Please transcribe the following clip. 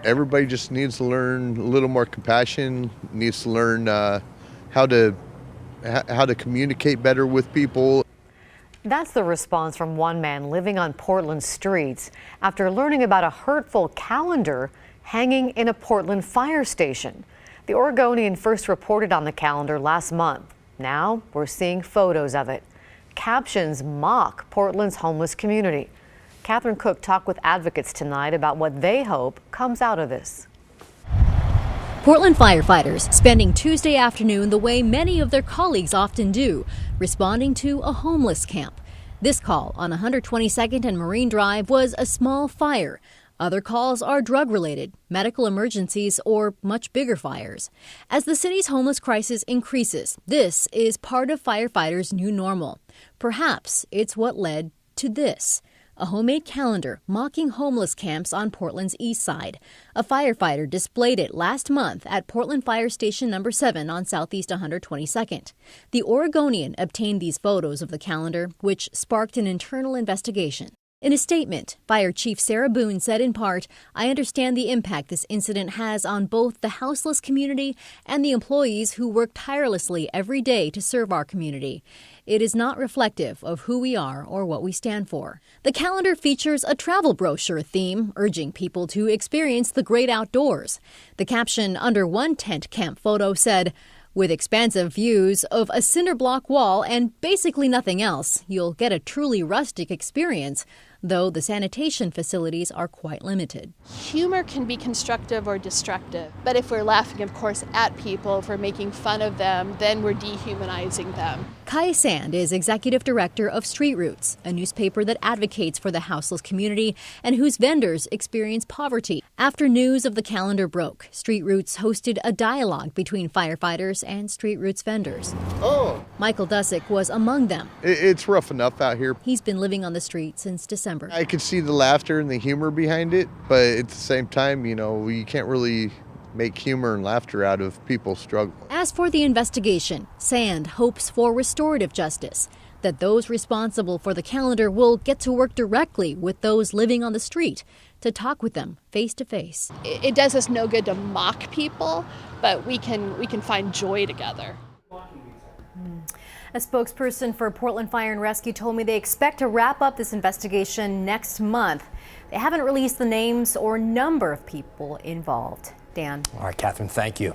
Everybody just needs to learn a little more compassion, needs to learn how to communicate better with people. That's the response from one man living on Portland streets after learning about a hurtful calendar hanging in a Portland fire station. The Oregonian first reported on the calendar last month. Now we're seeing photos of it. Captions mock Portland's homeless community. Catherine Cook talked with advocates tonight about what they hope comes out of this. Portland firefighters spending Tuesday afternoon the way many of their colleagues often do, responding to a homeless camp. This call on 122nd and Marine Drive was a small fire. Other calls are drug-related, medical emergencies, or much bigger fires. As the city's homeless crisis increases, this is part of firefighters' new normal. Perhaps it's what led to this. A homemade calendar mocking homeless camps on Portland's east side. A firefighter displayed it last month at Portland Fire Station number 7 on Southeast 122nd. The Oregonian obtained these photos of the calendar, which sparked an internal investigation. In a statement, Fire Chief Sarah Boone said in part, "I understand the impact this incident has on both the houseless community and the employees who work tirelessly every day to serve our community. It is not reflective of who we are or what we stand for." The calendar features a travel brochure theme, urging people to experience the great outdoors. The caption under one tent camp photo said, "With expansive views of a cinder block wall and basically nothing else, you'll get a truly rustic experience, though the sanitation facilities are quite limited." Humor can be constructive or destructive, but if we're laughing, of course, at people, if we're making fun of them, then we're dehumanizing them. Kaya Sand is executive director of Street Roots, a newspaper that advocates for the houseless community and whose vendors experience poverty. After news of the calendar broke, Street Roots hosted a dialogue between firefighters and Street Roots vendors. Michael Dusick was among them. It's rough enough out here. He's been living on the street since December. I could see the laughter and the humor behind it, but at the same time, you can't really make humor and laughter out of people's struggle. As for the investigation, Sand hopes for restorative justice, that those responsible for the calendar will get to work directly with those living on the street to talk with them face to face. It does us no good to mock people, but we can find joy together. A spokesperson for Portland Fire and Rescue told me they expect to wrap up this investigation next month. They haven't released the names or number of people involved. Dan. All right, Catherine, thank you.